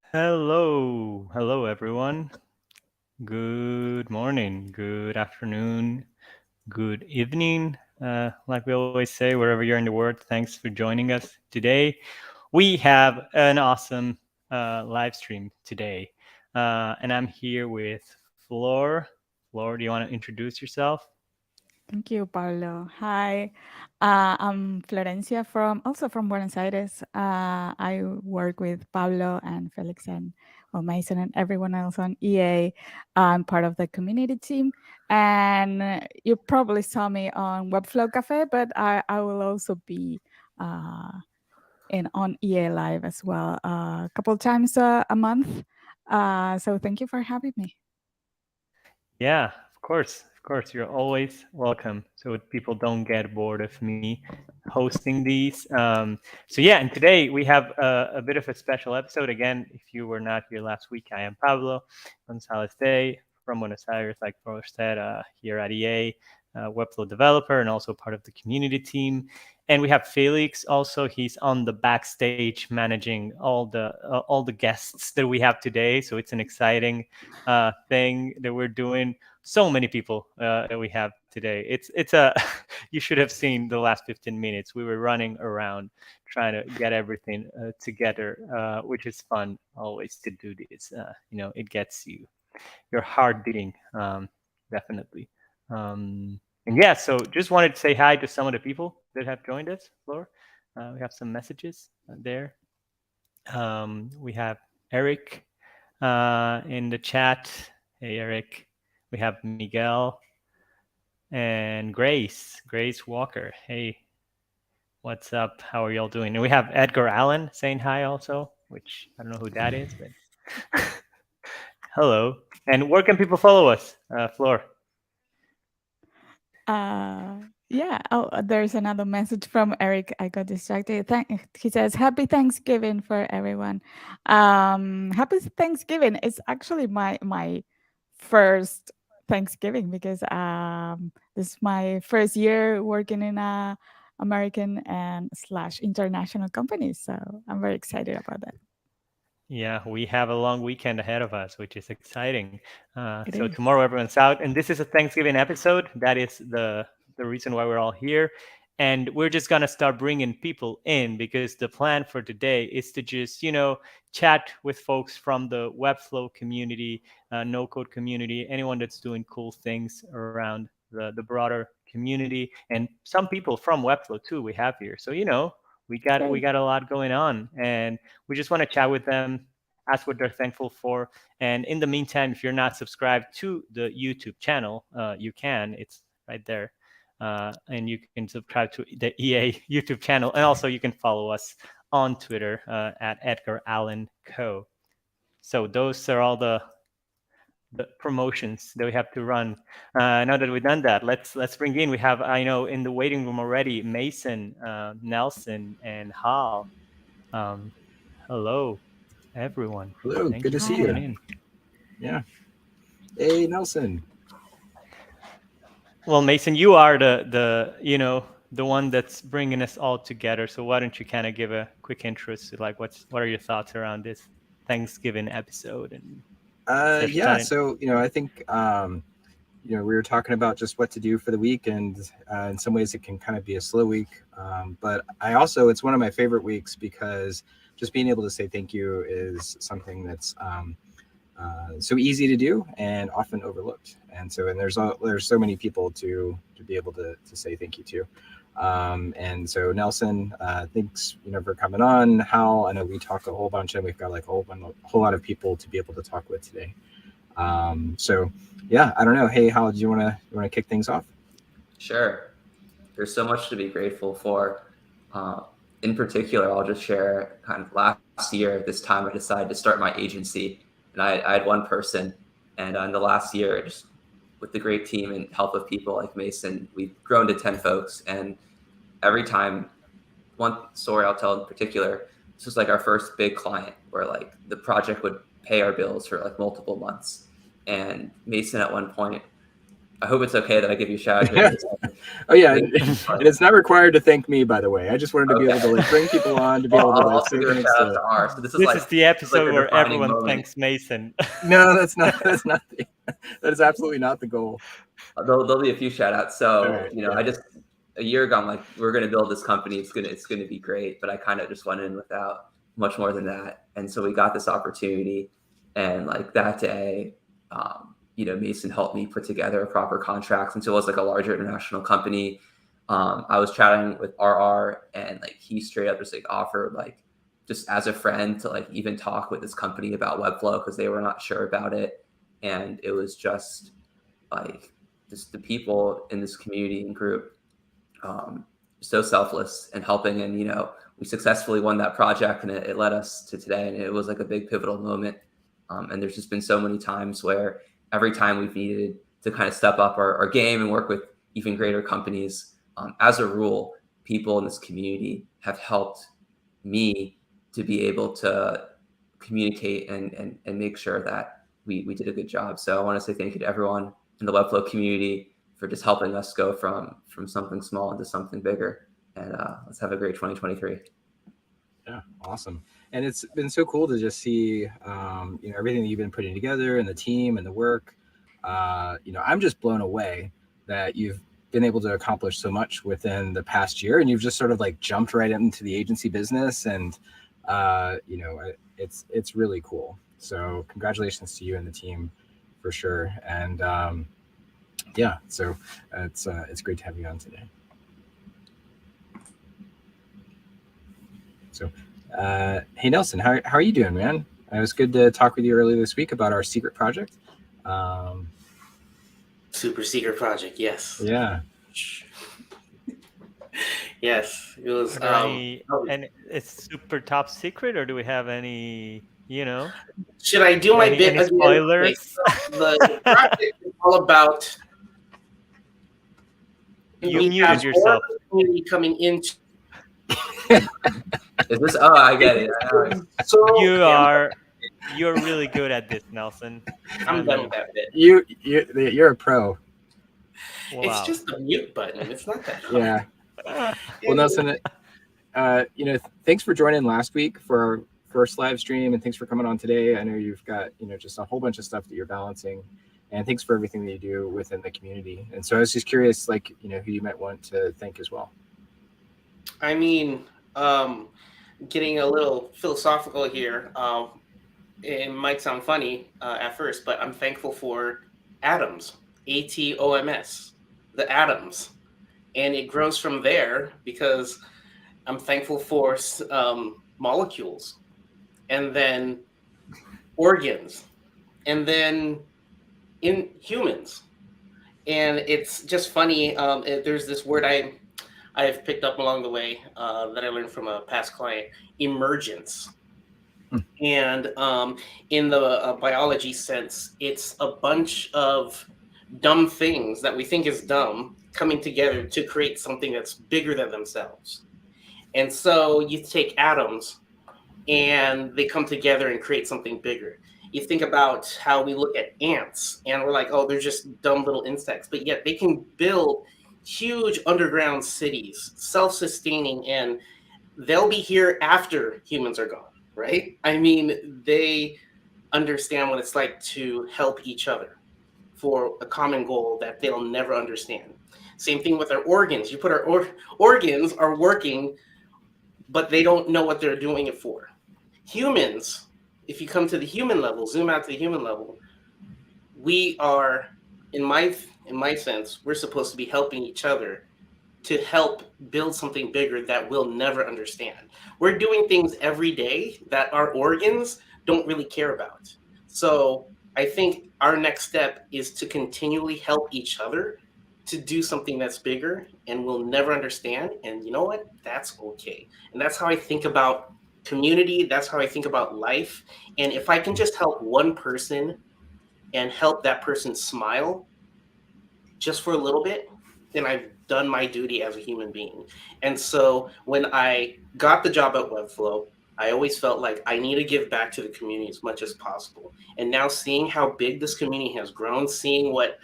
Hello everyone. Good morning, good afternoon, good evening. Like we always say, wherever you're in the world, thanks for joining us today. We have an awesome live stream today, and I'm here with Flor. Flor, do you want to introduce yourself? Thank you, Pablo. Hi, I'm Florencia from Buenos Aires. I work with Pablo and Felix and Mason and everyone else on EA. I'm part of the community team, and you probably saw me on Webflow Cafe, but I will also be uh, in on EA Live as well, a couple times a month. So thank you for having me. Yeah, of course, you're always welcome. So people don't get bored of me hosting these. So yeah, and today we have a bit of a special episode. Again, if you were not here last week, I am Pablo Gonzalez Day from Buenos Aires, like Flor said, here at EA, Webflow developer, and also part of the community team. And we have Felix also. He's on the backstage managing all the guests that we have today. So it's an exciting thing that we're doing. So many people that we have today. It's a you should have seen the last 15 minutes. We were running around trying to get everything together, which is fun always to do this. It gets your heart beating, definitely. And yeah, so just wanted to say hi to some of the people that have joined us, Flor. We have some messages there. We have Eric in the chat. Hey, Eric. We have Miguel and Grace Walker. Hey, what's up? How are y'all doing? And we have Edgar Allan saying hi also, which I don't know who that is, but hello. And where can people follow us, Flor? Yeah. Oh, there's another message from Eric. I got distracted. He says, "Happy Thanksgiving for everyone." Happy Thanksgiving. It's actually my first Thanksgiving because this is my first year working in a American and slash international company. So I'm very excited about that. Yeah, we have a long weekend ahead of us, which is exciting. It So is. tomorrow everyone's out, and this is a Thanksgiving episode. That is the reason why we're all here, and we're just gonna start bringing people in because the plan for today is to just chat with folks from the Webflow community, no code community, anyone that's doing cool things around the broader community, and some people from Webflow too. We have here, so we Yay. got a lot going on, and we just want to chat with them, ask what they're thankful for. And in the meantime, if you're not subscribed to the YouTube channel, you can. It's right there. And you can subscribe to the EA YouTube channel. And also, you can follow us on Twitter at Edgar Allan Co. So, those are all the promotions that we have to run. Now that we've done that, let's bring in. We have, I know, in the waiting room already, Mason, Nelson, and Hal. Um, hello, everyone. Hello, Thanks good to for see coming Hi. you. in. Yeah. Hey, Nelson. Well, Mason, you are the one that's bringing us all together. So why don't you kind of give a quick intro to like what are your thoughts around this Thanksgiving episode and Yeah. starting? So I think we were talking about just what to do for the week, and in some ways it can kind of be a slow week. But it's one of my favorite weeks because just being able to say thank you is something that's so easy to do and often overlooked. And there's so many people to be able to say thank you to. And so Nelson, thanks for coming on. Hal, I know we talk a whole bunch, and we've got like a whole lot of people to be able to talk with today. So yeah, I don't know. Hey, Hal, do you want to kick things off? Sure. There's so much to be grateful for. Uh, in particular, I'll just share kind of last year, this time I decided to start my agency, and I had one person. And in the last year, just with the great team and help of people like Mason, we've grown to 10 folks. And every time, one story I'll tell in particular, this was like our first big client where like the project would pay our bills for like multiple months. And Mason at one point I hope it's okay that I give you a shout out here. Oh yeah, and it's not required to thank me, by the way. I just wanted to be able to like bring people on to be able to I'll like also say give a things shout out to... to Arce. So This like, is the episode like a where defining everyone moment. thanks Mason. No, that's not that is absolutely not the goal. There'll be a few shout outs. So, Right, you know, yeah. I just a year ago I'm like, we're gonna build this company, it's gonna be great. But I kind of just went in without much more than that. And so we got this opportunity, and like that day, you know, Mason helped me put together a proper contract since it was like a larger international company. I was chatting with RR, and like he straight up just like offered like just as a friend to like even talk with this company about Webflow because they were not sure about it. And it was just like just the people in this community and group so selfless and helping. And, you know, we successfully won that project, and it led us to today. And it was like a big pivotal moment. And there's just been so many times where every time we've needed to kind of step up our game and work with even greater companies, as a rule, people in this community have helped me to be able to communicate and make sure that we did a good job. So I want to say thank you to everyone in the Webflow community for just helping us go from something small into something bigger. And let's have a great 2023. Yeah, awesome. And it's been so cool to just see, you know, everything that you've been putting together and the team and the work. You know, I'm just blown away that you've been able to accomplish so much within the past year, and you've just sort of like jumped right into the agency business. And, you know, it's really cool. So congratulations to you and the team for sure. And yeah, so it's great to have you on today. So, hey Nelson, how are you doing, man? It was good to talk with you earlier this week about our secret project. Super secret project, yes. Yeah. Yes, it was. And it's super top secret, or do we have any, you know? Should I do my bit any again? spoilers? The project is all about. You we muted have yourself. Community coming into. Is this? Oh, I get it. So you're really good at this, Nelson. I'm done with that bit. You're a pro. Wow. It's just the mute button. It's not that hard. Yeah. Well, Nelson, you know, thanks for joining last week for our first live stream, and thanks for coming on today. I know you've got, you know, just a whole bunch of stuff that you're balancing, and thanks for everything that you do within the community. And so I was just curious, like, you know, who you might want to thank as well. I mean, getting a little philosophical here. It might sound funny at first, but I'm thankful for atoms, ATOMS, the atoms. And it grows from there because I'm thankful for molecules, and then organs, and then in humans. And it's just funny. There's this word I've picked up along the way that I learned from a past client, emergence. And in the biology sense, it's a bunch of dumb things that we think is dumb coming together to create something that's bigger than themselves. And so you take atoms and they come together and create something bigger. You think about how we look at ants and we're like, oh, they're just dumb little insects, but yet they can build huge underground cities, self-sustaining, and they'll be here after humans are gone, right? I mean, they understand what it's like to help each other for a common goal that they'll never understand. Same thing with our organs. You put our organs are working, but they don't know what they're doing it for. Humans, if you come to the human level, zoom out to the human level, we are, in my sense, we're supposed to be helping each other to help build something bigger that we'll never understand. We're doing things every day that our organs don't really care about. So I think our next step is to continually help each other to do something that's bigger and we'll never understand. And you know what? That's okay. And that's how I think about community. That's how I think about life. And if I can just help one person and help that person smile just for a little bit, then I've done my duty as a human being. And so when I got the job at Webflow, I always felt like I need to give back to the community as much as possible. And now seeing how big this community has grown, seeing what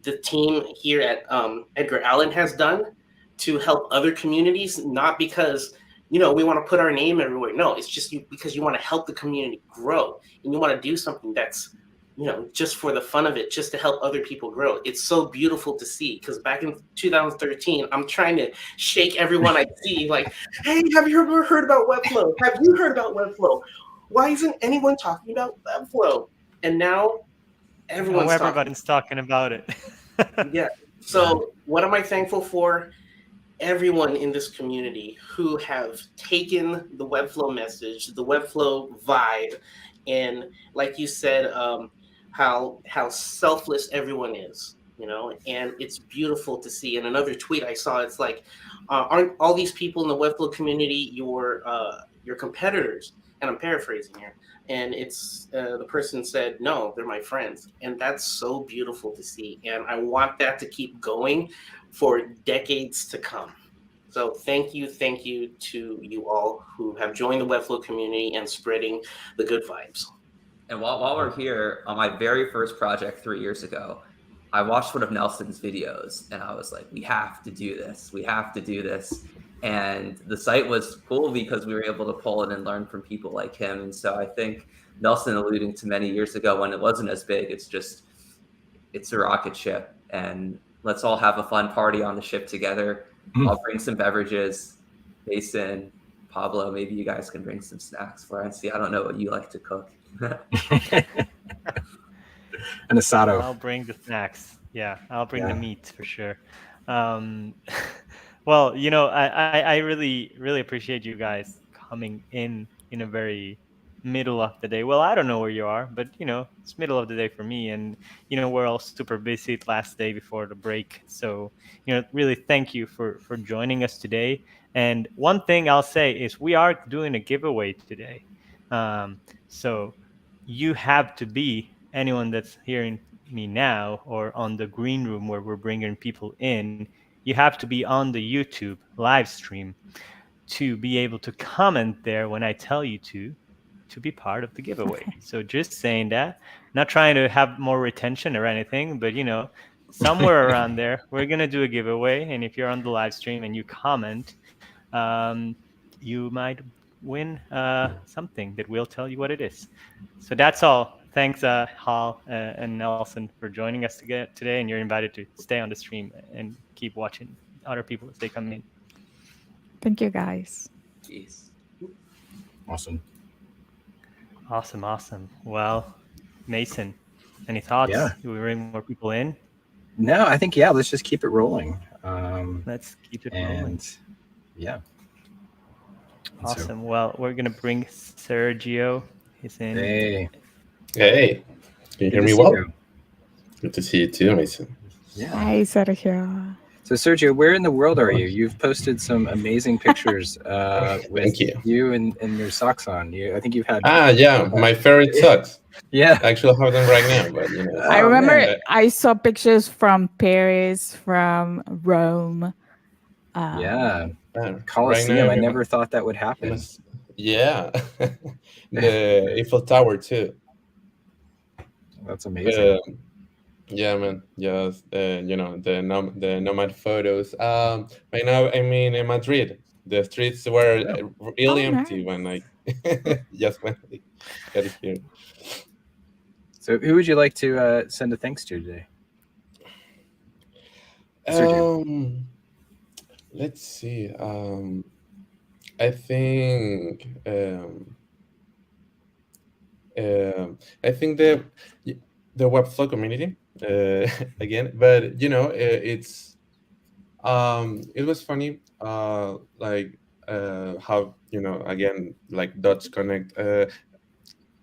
the team here at Edgar Allan has done to help other communities, not because we want to put our name everywhere. No, it's just because you want to help the community grow, and you want to do something that's just for the fun of it, just to help other people grow. It's so beautiful to see, because back in 2013, I'm trying to shake everyone I see, like, hey, have you ever heard about Webflow? Have you heard about Webflow? Why isn't anyone talking about Webflow? And now everyone's talking about it. Yeah. So what am I thankful for? Everyone in this community who have taken the Webflow message, the Webflow vibe, and like you said, how selfless everyone is, and it's beautiful to see. And another tweet I saw, it's like, aren't all these people in the Webflow community your competitors? And I'm paraphrasing here. And it's the person said, no, they're my friends. And that's so beautiful to see. And I want that to keep going for decades to come. So thank you to you all who have joined the Webflow community and spreading the good vibes. And while we're here, on my very first project 3 years ago, I watched one of Nelson's videos and I was like, we have to do this. We have to do this. And the site was cool because we were able to pull in and learn from people like him. And so I think Nelson alluding to many years ago when it wasn't as big, it's a rocket ship. And let's all have a fun party on the ship together. I'll bring some beverages. Jason, Pablo, maybe you guys can bring some snacks. Florencia, I don't know what you like to cook. An asado. I'll bring the snacks. Yeah, I'll bring the meat for sure. Well, I really, really appreciate you guys coming in a very middle of the day. Well, I don't know where you are, but it's middle of the day for me, and we're all super busy last day before the break. So really thank you for joining us today. And one thing I'll say is we are doing a giveaway today. So you have to be anyone that's hearing me now or on the green room where we're bringing people in. You have to be on the YouTube live stream to be able to comment there when I tell you to be part of the giveaway. So just saying that, not trying to have more retention or anything, but somewhere around there, we're going to do a giveaway. And if you're on the live stream and you comment, you might win something that we'll tell you what it is. So that's all. Thanks, Hal and Nelson, for joining us today. And you're invited to stay on the stream and keep watching other people as they come in. Thank you, guys. Jeez. Awesome. Well, Mason, any thoughts? Yeah. Do we bring more people in? No, I think, let's just keep it rolling. Let's keep it rolling. Yeah. Awesome. Well, we're going to bring Serggio. He's in. Hey. Can you hear me well? Good to see you too, Mason. Yeah. Hi, Serggio. So, Serggio, where in the world are you? You've posted some amazing pictures with you and your socks on. I think you've had... my favorite socks. Yeah. I actually have them right now, but I remember I saw pictures from Paris, from Rome. Colosseum. Right, I never thought that would happen. Yeah. The Eiffel Tower too. That's amazing. Yeah, man. Just the nomad photos. Right now, in Madrid. The streets were really empty when I just went got here. So, who would you like to send a thanks to today? Let's see. I think the Webflow community again, but it's it was funny how again, like dots connect.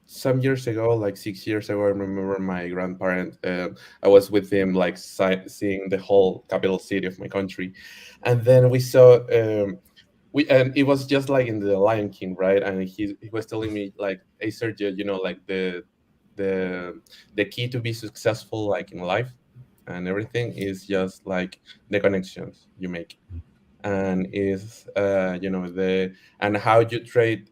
Some years ago, like 6 years ago, I remember my grandparent. I was with him, like seeing the whole capital city of my country, and then we saw. And it was just like in the Lion King, right? And he was telling me, like, hey, Serggio, like the key to be successful, like in life and everything, is just like the connections you make, and is and how you treat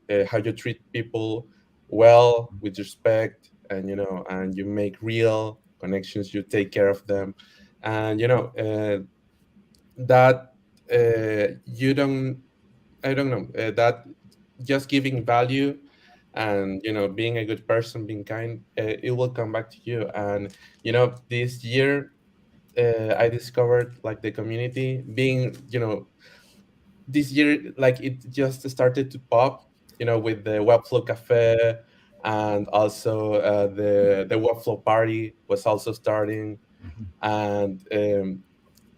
people well, with respect, and and you make real connections. You take care of them, and that you don't I don't know that just giving value and being a good person, being kind, it will come back to you. And this year I discovered like the community being this year, like it just started to pop, with the Webflow Cafe, and also the Webflow party was also starting, and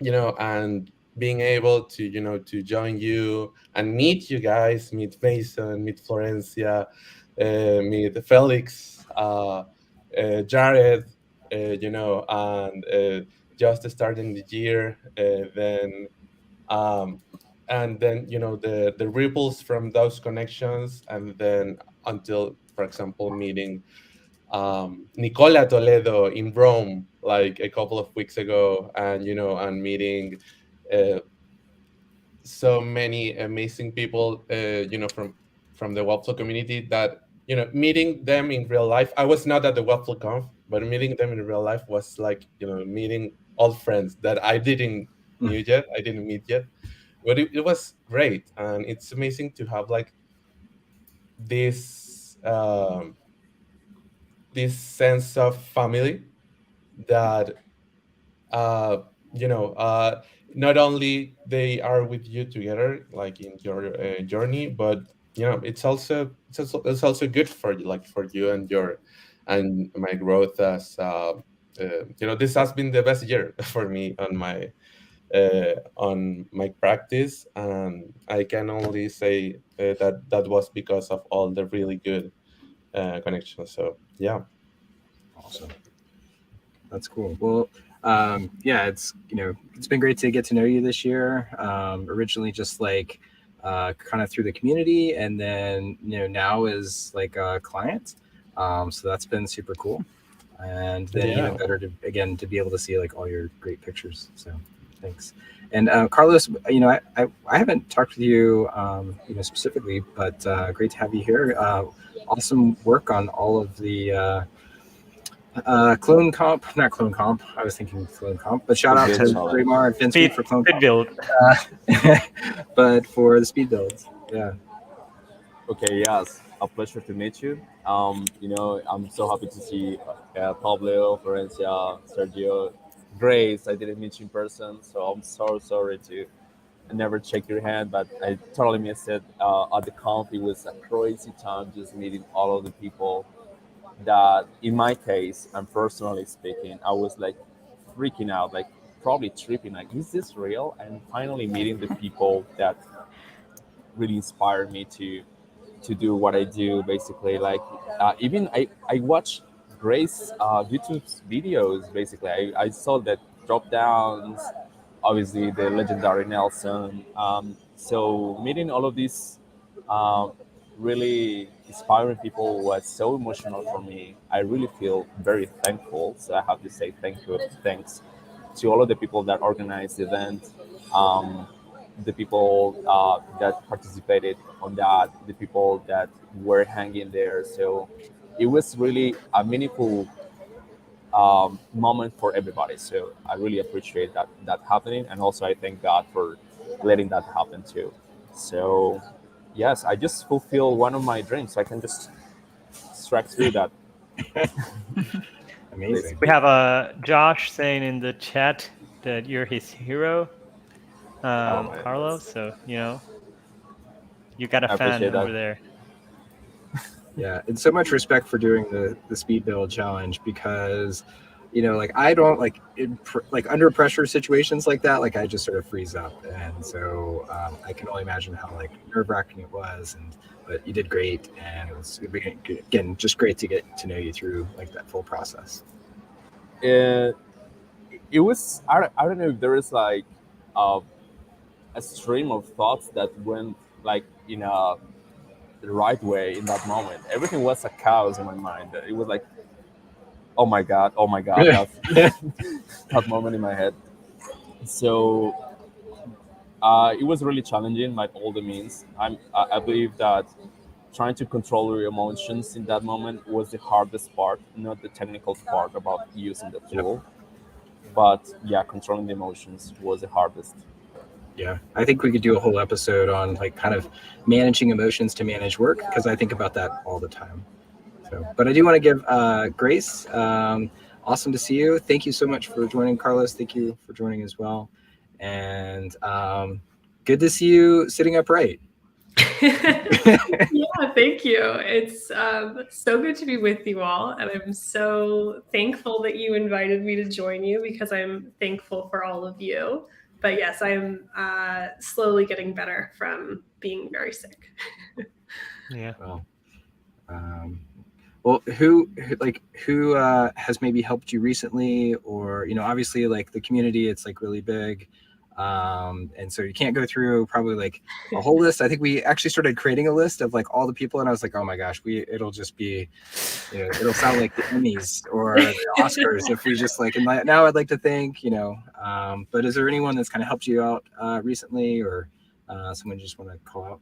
and being able to to join you and meet you guys, meet Mason, meet Florencia, meet Felix, Jared, and just starting the year, then and then the ripples from those connections, and then until, for example, meeting Nicola Toledo in Rome like a couple of weeks ago, and and meeting uh, so many amazing people, from the Webflow community, that meeting them in real life. I was not at the Webflow conf, but meeting them in real life was like meeting old friends that I didn't meet yet, but it was great. And it's amazing to have like this this sense of family that uh not only they are with you together like in your journey, but it's also good for you, like for you and your and my growth as this has been the best year for me on my practice, and I can only say that was because of all the really good connections. So yeah. Awesome. That's cool. Well, yeah, it's been great to get to know you this year. Originally just like kind of through the community, and then now as like a client. So that's been super cool, and then even better to be able to see like all your great pictures. So thanks. And Carlos, I haven't talked with you specifically, but great to have you here. Awesome work on all of the clone comp, not clone comp. I was thinking clone comp, but shout out to Raymar and Finspeed for clone comp. build. But for the speed builds, yeah. Okay, yes, a pleasure to meet you. I'm so happy to see Pablo, Florencia, Sergio, Grace. I didn't meet you in person, so I'm so sorry to never check your hand, but I totally missed it. At the conf, it was a crazy time just meeting all of the people that, in my case, and personally speaking, I was like freaking out, like probably tripping, like, is this real? And finally meeting the people that really inspired me to do what I do, basically. Like even I watch Grace YouTube's videos, basically. I saw that drop downs, obviously the legendary Nelson. So meeting all of these really inspiring people was so emotional for me. I really feel very thankful. So I have to say thanks to all of the people that organized the event, the people that participated on that, the people that were hanging there. So it was really a meaningful moment for everybody. So I really appreciate that happening, and also I thank God for letting that happen too. So yes, I just fulfill one of my dreams. So I can just strike through that. Amazing. We have Josh saying in the chat that you're his hero, Carlos. So you got a fan over there. Yeah, and so much respect for doing the speed build challenge, because like I don't like like under pressure situations like that, like I just sort of freeze up, and so I can only imagine how like nerve-wracking it was, but you did great, and it was again just great to get to know you through like that full process. It was, I don't know if there is like a stream of thoughts that went like in the right way in that moment. Everything was a chaos in my mind. It was like, oh my god, that moment in my head. So it was really challenging by all the means. I believe that trying to control your emotions in that moment was the hardest part, not the technical part about using the tool. but yeah, controlling the emotions was the hardest. Yeah, I think we could do a whole episode on like kind of managing emotions to manage work, because I think about that all the time. So, but I do want to give Grace, awesome to see you. Thank you so much for joining, Carlos. Thank you for joining as well. And good to see you sitting upright. Yeah, thank you. It's so good to be with you all, and I'm so thankful that you invited me to join you, because I'm thankful for all of you. But yes, I am slowly getting better from being very sick. Yeah. Well, who has maybe helped you recently, or obviously like the community, it's like really big, and so you can't go through probably like a whole list. I think we actually started creating a list of like all the people, and I was like, oh my gosh, it'll just be, it'll sound like the Emmys or the Oscars if we just like. And now I'd like to thank, but is there anyone that's kind of helped you out recently, or someone you just want to call out?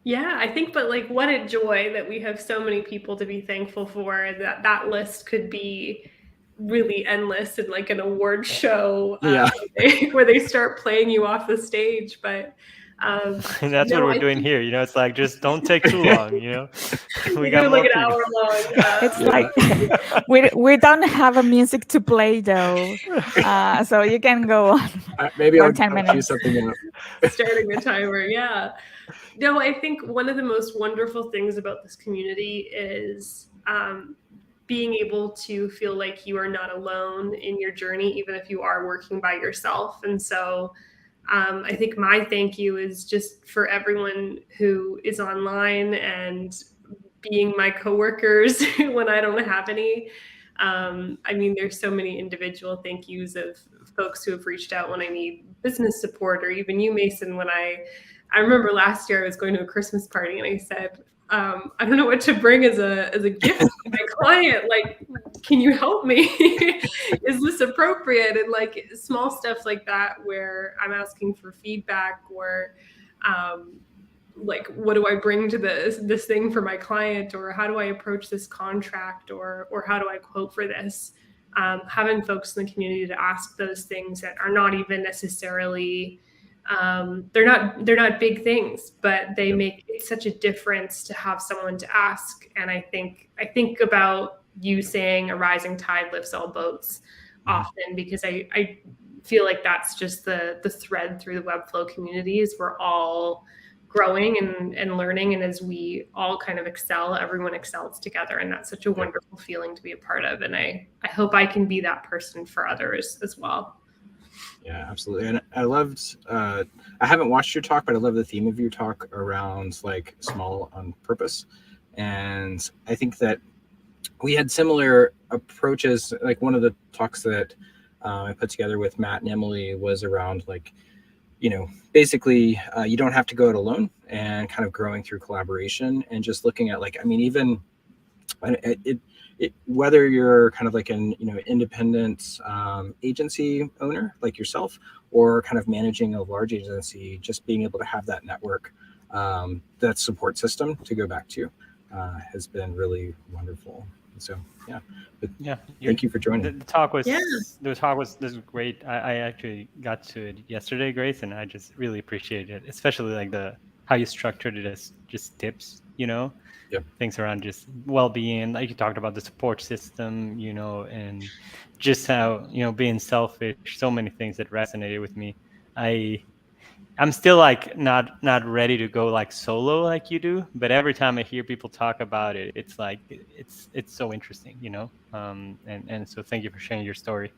Yeah, I think, but like, what a joy that we have so many people to be thankful for. That list could be really endless and like an award show where they start playing you off the stage. But that's what we're doing here. It's like, just don't take too long. We got like more an hour long. It's like we don't have a music to play though, so you can go on. Maybe I'll 10 minutes. Something up. Starting the timer, yeah. No, I think one of the most wonderful things about this community is being able to feel like you are not alone in your journey, even if you are working by yourself. And so I think my thank you is just for everyone who is online and being my coworkers when I don't have any. I mean, there's so many individual thank yous of folks who have reached out when I need business support, or even you, Mason, when I remember last year I was going to a Christmas party and I said, I don't know what to bring as a gift to my client. Like, can you help me? Is this appropriate? And like small stuff like that, where I'm asking for feedback, or like, what do I bring to this thing for my client, or how do I approach this contract, or how do I quote for this? Having folks in the community to ask those things that are not even necessarily they're not big things, but they make such a difference to have someone to ask. And I think about you saying a rising tide lifts all boats often, because I feel like that's just the thread through the Webflow community, is we're all growing and learning, and as we all kind of excel, everyone excels together, and that's such a wonderful feeling to be a part of. And I hope I can be that person for others as well. Yeah, absolutely. And I loved, I haven't watched your talk, but I love the theme of your talk around like small on purpose. And I think that we had similar approaches. Like one of the talks that I put together with Matt and Emily was around like, basically you don't have to go it alone, and kind of growing through collaboration, and just looking at like, I mean, even whether you're kind of like an independent agency owner like yourself, or kind of managing a large agency, just being able to have that network, that support system to go back to, has been really wonderful. So thank you for joining. The talk was this was great. I actually got to it yesterday, Grace, and I just really appreciate it, especially like how you structured it as just tips, things around just well-being. Like you talked about the support system, and just how, being selfish, so many things that resonated with me. I'm still like not ready to go like solo like you do, but every time I hear people talk about it, it's like it's so interesting, and so thank you for sharing your story.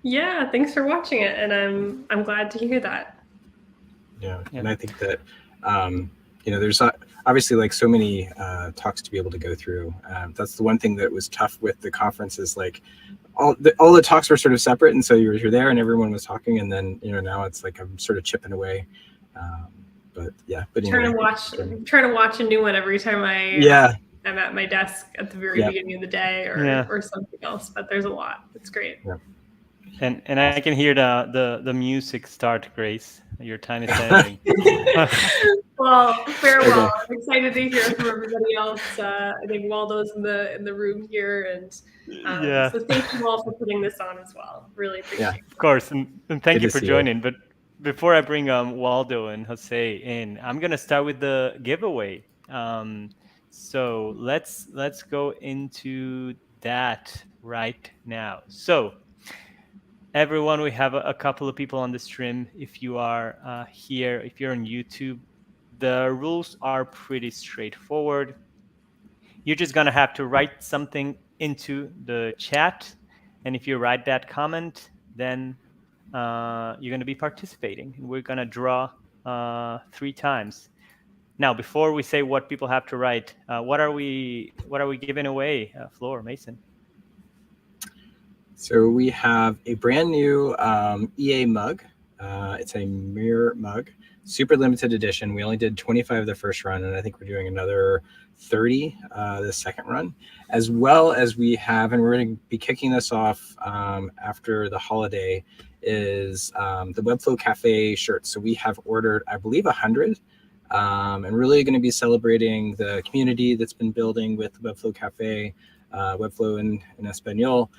Yeah, thanks for watching it, and I'm glad to hear that. Yeah. And I think that there's obviously like so many talks to be able to go through. That's the one thing that was tough with the conference, is like all the talks were sort of separate, and so you're there and everyone was talking, and then now it's like I'm sort of chipping away. But trying to watch a new one every time I'm at my desk at the very beginning of the day, or something else. But there's a lot. It's great. And I can hear the music start, Grace. Your time is ending. Well, farewell. I'm excited to hear from everybody else. I think Waldo's in the room here, and Yeah. so thank you all for putting this on as well. Really appreciate it. Of course, and thank Good you to for see you. joining. But before I bring Waldo and Jose in, I'm gonna start with the giveaway. So let's go into that right now. So everyone, we have a couple of people on the stream. If you are here, if you're on YouTube, the rules are pretty straightforward. You're just gonna have to write something into the chat, and if you write that comment, then you're going to be participating, and we're going to draw 3 times. Now, before we say what people have to write, what are we giving away, Floor, Mason? So we have a brand new EA mug. It's a mirror mug, super limited edition. We only did 25 the first run, and I think we're doing another 30 the second run, as well as we have, and we're going to be kicking this off after the holiday, is the Webflow Cafe shirts. So we have ordered, I believe, 100, and really going to be celebrating the community that's been building with Webflow Cafe, Webflow in Espanol.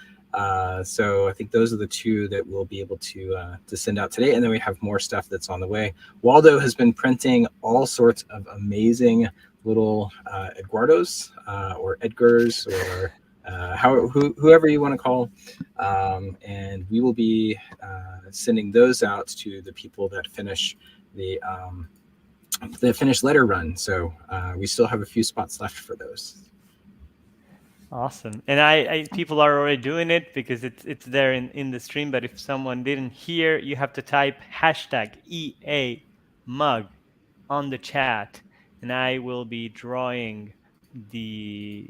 So I think those are the 2 that we'll be able to send out today. And then we have more stuff that's on the way. Waldo has been printing all sorts of amazing little Eduardos or Edgars or whoever you want to call. And we will be sending those out to the people that finish the finished letter run. So we still have a few spots left for those. Awesome. And I people are already doing it because it's there in the stream. But if someone didn't hear, you have to type #EA mug on the chat, and I will be drawing the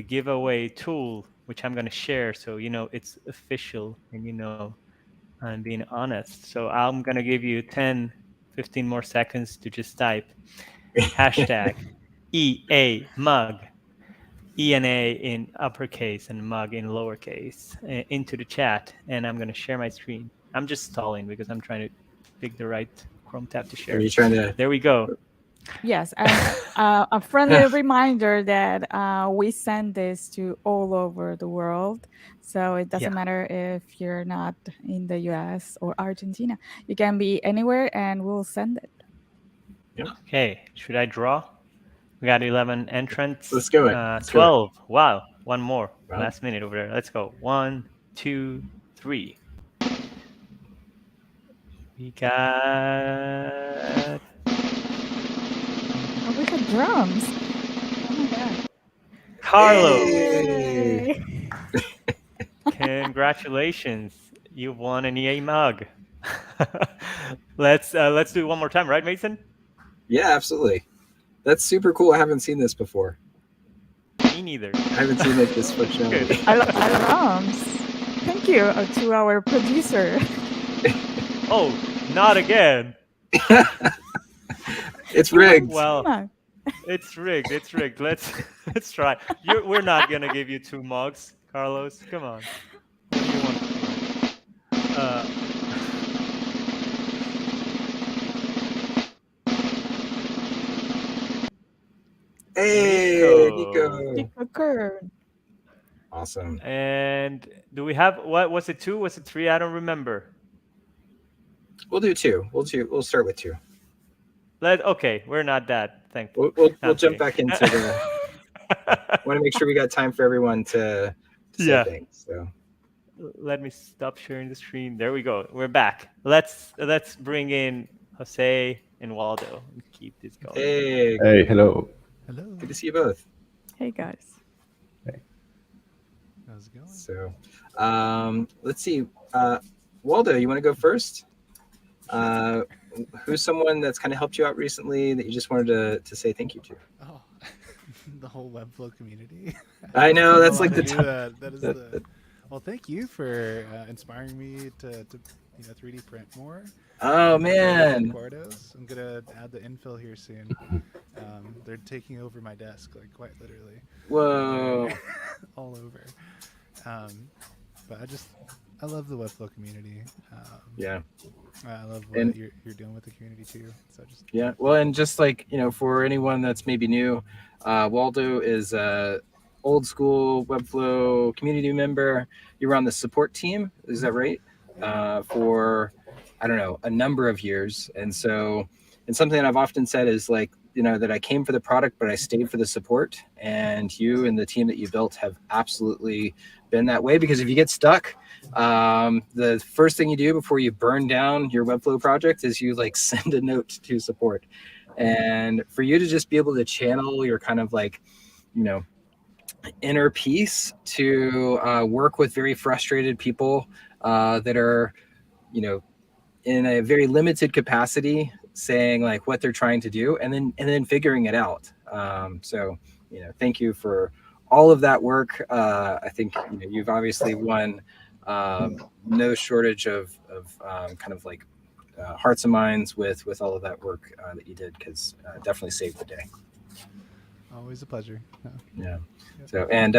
giveaway tool, which I'm going to share, so you know it's official, and you know I'm being honest. So I'm going to give you 10, 15 more seconds to just type #EA mug. ENA in uppercase and mug in lowercase into the chat, and I'm going to share my screen. I'm just stalling because I'm trying to pick the right Chrome tab to share. Are you trying to? There we go. Yes, and a friendly reminder that we send this to all over the world. So it doesn't matter if you're not in the US or Argentina. You can be anywhere and we'll send it. Yep. Okay, should I draw? We got 11 entrants. Let's go it. 12. Wow, one more. Wow. Last minute over there. Let's go. 1, 2, 3. We got... Oh, we got drums. Oh my God. Carlo. Hey. Congratulations. You won an EA mug. Let's do it one more time, right, Mason? Yeah, absolutely. That's super cool. I haven't seen this before. Me neither. I haven't seen it this functionality. I love drums. Thank you to our producer. Oh, not again. It's rigged. Well, it's rigged. It's rigged. Let's try. We're not gonna give you 2 mugs, Carlos. Come on. What do you want? Hey, Nico. Occurred. Awesome. And do we have, what was it, 2? Was it 3? I don't remember. We'll do 2. We'll start with 2. Okay, we're not that thankful. We'll jump back into the. Want to make sure we got time for everyone to say things. So let me stop sharing the screen. There we go. We're back. Let's bring in Jose and Waldo and keep this going. Hey. Hey. Hello. Hello. Good to see you both. Hey guys. Hey. How's it going? So, let's see. Waldo, you want to go first? Who's someone that's kind of helped you out recently that you just wanted to say thank you to? Oh, the whole Webflow community. I know that's like the that is the. Well, thank you for inspiring me to 3D print more. Oh man. Quartos. I'm gonna add the infill here soon. They're taking over my desk, like quite literally. Whoa. All over. But I I love the Webflow community. Yeah. I love what And- you're doing with the community too. So just Yeah. Well, and just like, for anyone that's maybe new, Waldo is a old school Webflow community member. You were on the support team, is that right? For, I don't know, a number of years. And something that I've often said is like, that I came for the product, but I stayed for the support. And you and the team that you built have absolutely been that way, because if you get stuck, the first thing you do before you burn down your Webflow project is you like send a note to support. And for you to just be able to channel your kind of like, inner peace to work with very frustrated people that are, in a very limited capacity, saying like what they're trying to do, and then figuring it out. So thank you for all of that work. I think you've obviously won no shortage of kind of like hearts and minds with all of that work that you did, because definitely saved the day. always a pleasure. Yeah. So and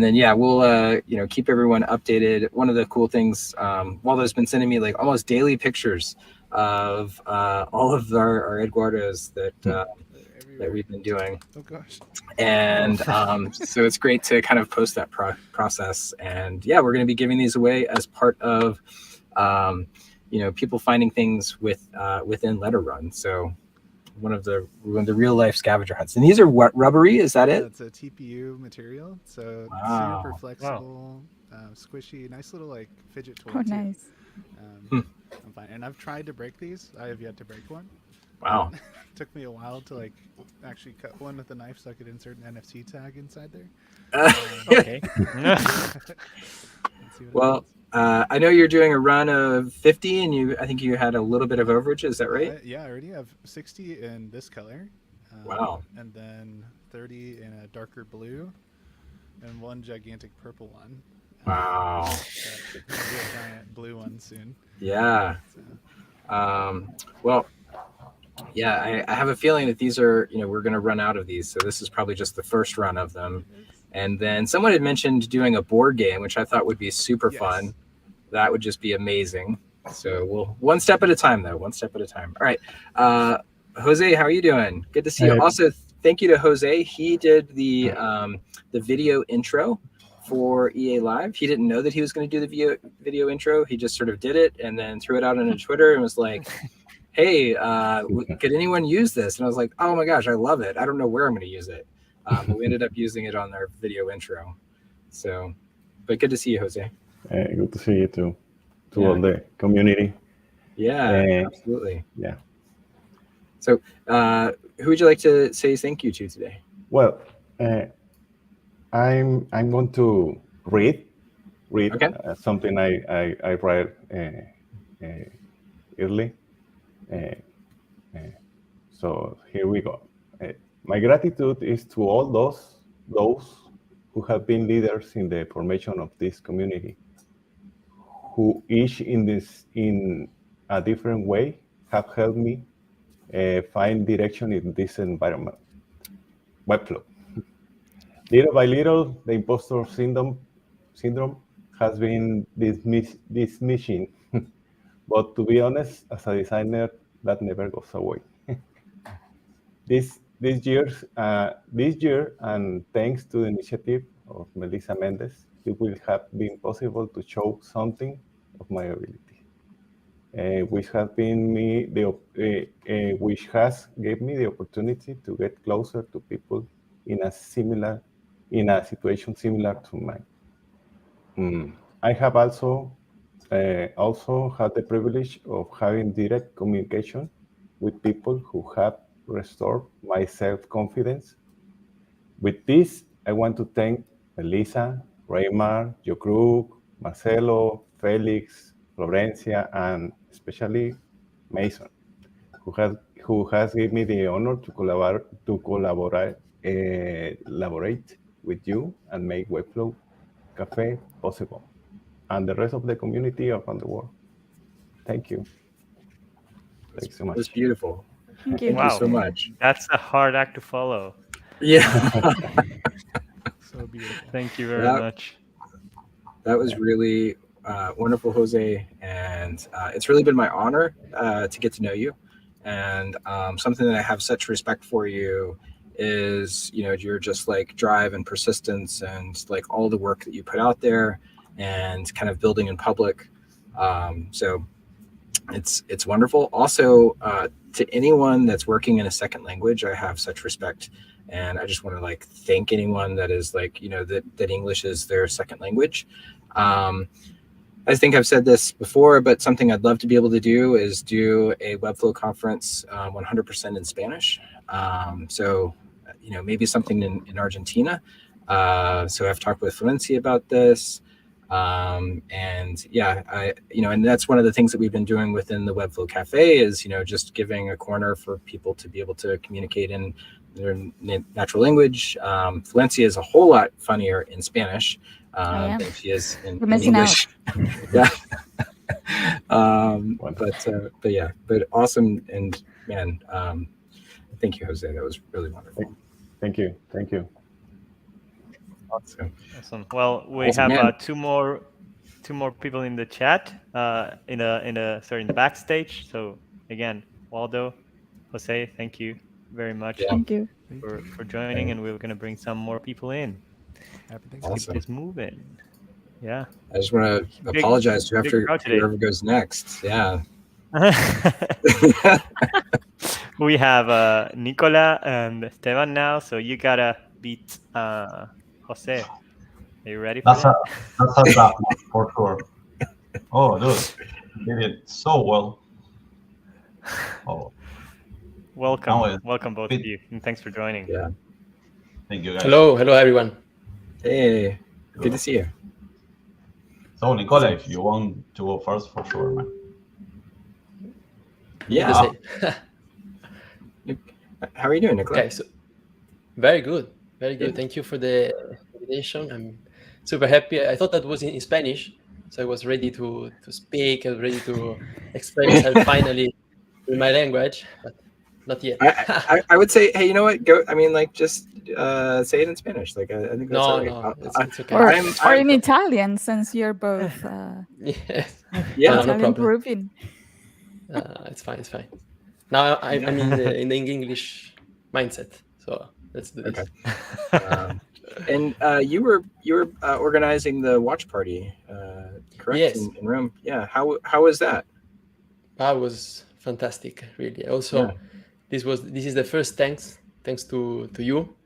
then we'll keep everyone updated. One of the cool things, Waldo's been sending me like almost daily pictures of all of our Eduardos that we've been doing. Oh gosh. And so it's great to kind of post that process. And we're going to be giving these away as part of people finding things within Letter Run. So one of the real life scavenger hunts. And these are what, rubbery? Is that it? It's a TPU material, so Wow. super flexible, squishy, nice little like fidget toy. Oh, too. nice. I'm fine, and I've tried to break these. I have yet to break one. Wow. Took me a while to like actually cut one with a knife so I could insert an NFC tag inside there. Okay. Let's see what Well, happens. I know you're doing a run of 50, and I think you had a little bit of overage. Is that right? I already have 60 in this color. Wow. And then 30 in a darker blue, and one gigantic purple one. Wow. There'll be a giant blue one soon. Yeah. So, Well, I have a feeling that these are, we're going to run out of these. So this is probably just the first run of them. And then someone had mentioned doing a board game, which I thought would be super fun. That would just be amazing. So we'll one step at a time, though. One step at a time. All right. Jose, how are you doing? Good to see you. Also, thank you to Jose. He did the video intro for EA Live. He didn't know that he was going to do the video intro. He just sort of did it and then threw it out on Twitter and was like, hey, could anyone use this? And I was like, oh my gosh, I love it. I don't know where I'm going to use it. But we ended up using it on our video intro. So, but good to see you, Jose. Good to see you too. To all the community. Yeah, absolutely. Yeah. So, who would you like to say thank you to today? Well, I'm going to read Okay. something I read early. So here we go. My gratitude is to all those who have been leaders in the formation of this community, who each in a different way have helped me find direction in this environment. Webflow. Little by little, the imposter syndrome has been dismissing, but to be honest, as a designer, that never goes away. This year, and thanks to the initiative of Melissa Mendez, it will have been possible to show something of my ability, which has given me the opportunity to get closer to people in a situation similar to mine. I have also had the privilege of having direct communication with people who have restored my self-confidence. With this, I want to thank Melissa, Raymar, Jokruk, Marcelo, Felix, Florencia, and especially Mason, who has given me the honor to collaborate with you and make Webflow Cafe possible, and the rest of the community around the world. Thank you. Thanks so much. That's beautiful. Thank you. Wow. So much. That's a hard act to follow. Yeah. so beautiful. Thank you very That- much. That was really wonderful Jose, and it's really been my honor to get to know you. And something that I have such respect for you is, you know, you're just like drive and persistence and like all the work that you put out there and kind of building in public. So it's wonderful. Also, to anyone that's working in a second language, I have such respect. And I just want to like thank anyone that is like, you know, that English is their second language. I think I've said this before, but something I'd love to be able to do is do a Webflow conference 100% in Spanish. So, you know, maybe something in Argentina. So I've talked with Valencia about this. And yeah, and that's one of the things that we've been doing within the Webflow Cafe is, you know, just giving a corner for people to be able to communicate in their natural language. Valencia is a whole lot funnier in Spanish than she is in English. Yeah. But awesome. And man, thank you, Jose. That was really wonderful. Thank you. Awesome. Well, we have two more people in the chat in the backstage. So again, Waldo, Jose, thank you very much. Thank you for joining, and we're going to bring some more people in. Keep this moving. Yeah. I just want to apologize to whoever goes next. Yeah. We have Nicola and Esteban now, so you gotta beat Jose. Are you ready for that? That's a tough one, for sure. Oh, dude, you did it so well. Oh. Welcome both of you, and thanks for joining. Yeah. Thank you, guys. Hello everyone. Hey, good to see you. So, Nicola, if you want to go first, for sure, man. Yeah. How are you doing, Nicola? Okay, so very good. Thank you for the invitation. I'm super happy. I thought that was in Spanish, so I was ready to speak. I was ready to explain myself finally in my language, but not yet. I would say, hey, you know what? Go. I mean, like, just say it in Spanish. Like, I think that's all right. It's okay. Or in Italian, since you're both yes. Yeah, Italian Peruvian. It's fine. Now I'm in the English mindset, so let's do this. Okay. And you were organizing the watch party, correct? Yes. In Rome. Yeah. How was that? That was fantastic, really. Also, this is the first thanks to you.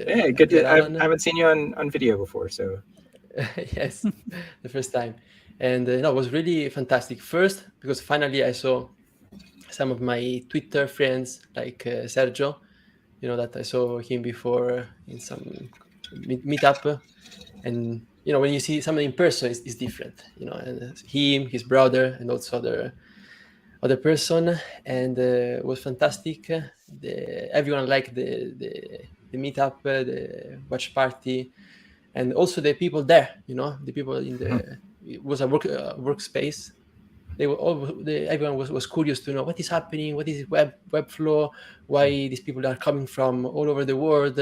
Yeah, good. I haven't seen you on video before, so. Yes, the first time, and it was really fantastic. First, because finally I saw some of my Twitter friends like Serggio, you know, that I saw him before in some meetup, and you know, when you see someone in person, it's different, you know, and him, his brother, and also other person, and it was fantastic. Everyone liked the meetup, the watch party, and also the people there, you know, the people it was a workspace. Everyone was curious to know what is happening, what is Webflow, why these people are coming from all over the world,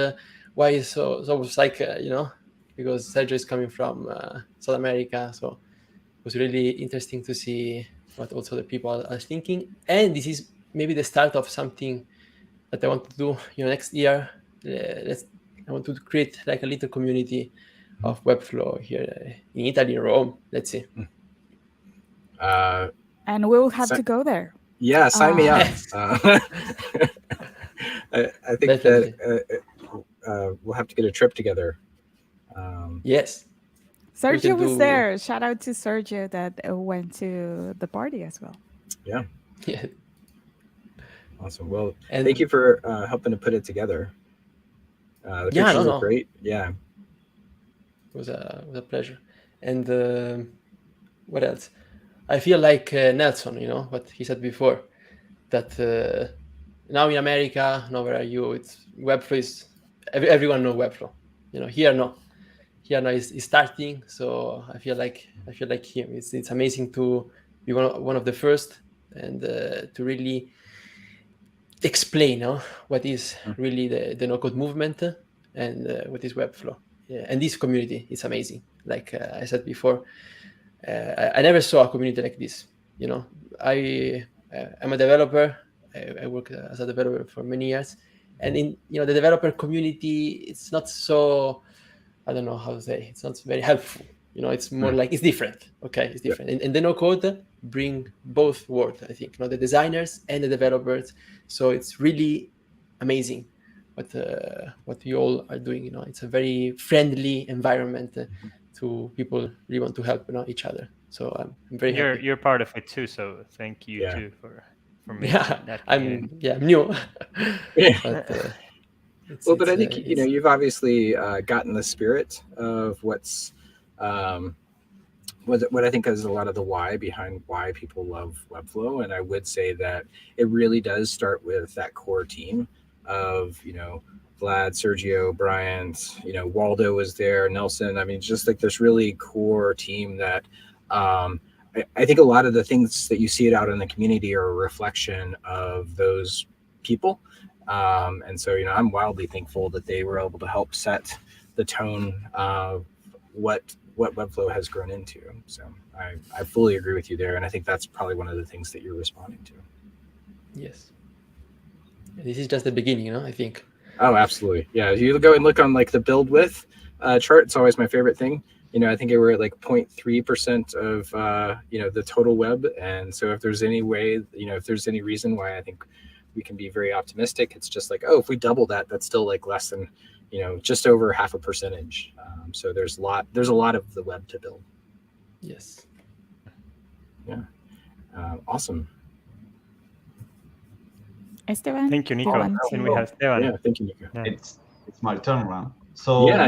why is so it was like, you know, because Serggio is coming from South America, so it was really interesting to see what also the people are thinking. And this is maybe the start of something that I want to do, you know, next year. I want to create like a little community of Webflow here in Italy, in Rome. Let's see. And we'll have to go there. Yeah, sign me up. I think Definitely. that we'll have to get a trip together. Yes. Serggio was there. Shout out to Serggio that went to the party as well. Yeah. Yeah. Awesome. Well, thank you for helping to put it together. The pictures are great. Yeah. It was a pleasure. And what else? I feel like Nelson, you know, what he said before, that now in America, now where are you? It's Webflow is everyone know Webflow. You know, here now is starting. So I feel like him. It's amazing to be one of the first and to really explain what is really the no-code movement and what is Webflow. Yeah, and this community is amazing. Like I said before, I never saw a community like this. You know, I'm a developer. I work as a developer for many years, and in the developer community, it's not so, I don't know how to say, it's not very helpful. You know, it's more like it's different. Okay, it's different. And the no code bring both worlds, I think. The designers and the developers. So it's really amazing what you all are doing. It's a very friendly environment to people really want to help each other. So I'm very happy. You're part of it too. So thank you too for making that. I'm new. But I think you've obviously gotten the spirit of what's what I think is a lot of the why behind why people love Webflow. And I would say that it really does start with that core team of, Vlad, Serggio, Bryant, Waldo was there, Nelson. I mean, just like this really core team that I think a lot of the things that you see it out in the community are a reflection of those people. And so, I'm wildly thankful that they were able to help set the tone of what Webflow has grown into. So I fully agree with you there. And I think that's probably one of the things that you're responding to. Yes. This is just the beginning, I think. Oh, absolutely. Yeah. You go and look on like the build with chart. It's always my favorite thing. I think we're at like 0.3% of, the total web. And so if there's any way, if there's any reason why I think we can be very optimistic, it's just like, if we double that, that's still like less than, just over 0.5%. So there's a lot of the web to build. Yes. Yeah. Awesome. Esteban. Thank you, Nico. And we have Esteban. Yeah, thank you, Nico. Yeah. It's my turn now. So yeah,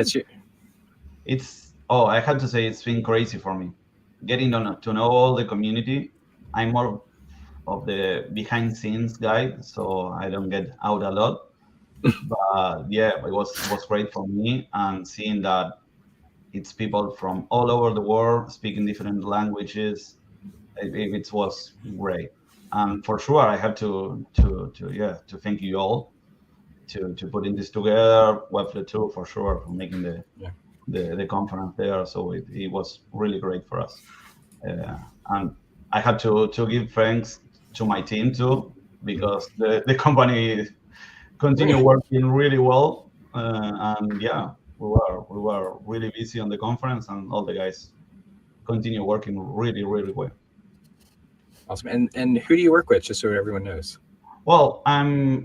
I have to say it's been crazy for me. Getting to know all the community. I'm more of the behind scenes guy, so I don't get out a lot. But yeah, it was great for me, and seeing that it's people from all over the world speaking different languages, it was great. And for sure, I have to thank you all to putting this together. Webflow too, for sure, for making the conference there. So it was really great for us. And I had to give thanks to my team too, because the company continued working really well. And yeah, we were really busy on the conference, and all the guys continue working really, really well. Awesome. And who do you work with, just so everyone knows? Well,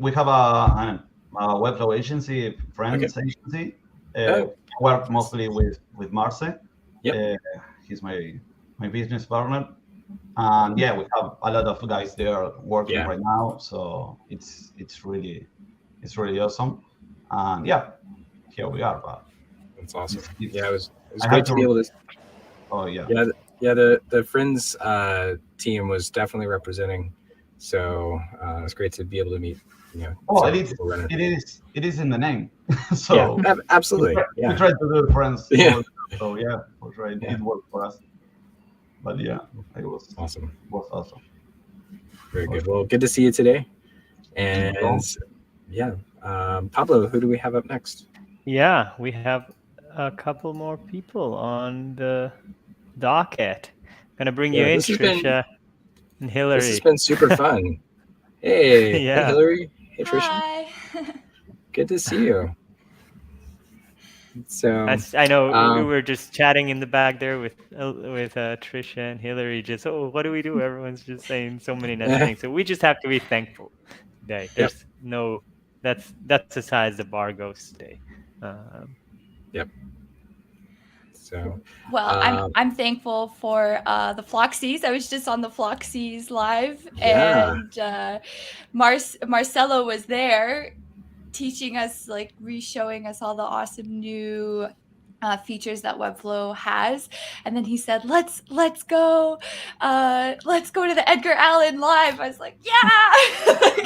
we have a Webflow agency, friends agency. I work mostly with Marce. Yep. He's my business partner. And yeah, we have a lot of guys there working right now. So it's really awesome. And yeah, here we are. But that's awesome. It was great to be able to. Oh yeah. Yeah. The friends team was definitely representing. So it's great to be able to meet. It is in the name. So yeah, absolutely. We tried to do friends. Yeah. So yeah, we tried. It worked for us. But yeah, it was awesome. It was awesome. Very good. Well, good to see you today. And Pablo, who do we have up next? Yeah, we have a couple more people on the docket. Gonna bring you in, Tricia and Hilary. This has been super fun. Hey, hey, Hilary. Hey, Tricia. Hi. Good to see you. So I know we were just chatting in the back there with Tricia and Hilary. Just what do we do? Everyone's just saying so many nice things. So we just have to be thankful today. There's that's as high as the bar goes today. Yep. So well, I'm thankful for the Floxies. I was just on the Floxies live, and Marcelo was there, teaching us, re-showing us all the awesome new features that Webflow has. And then he said, let's go to the Edgar Allan live. I was like, yeah.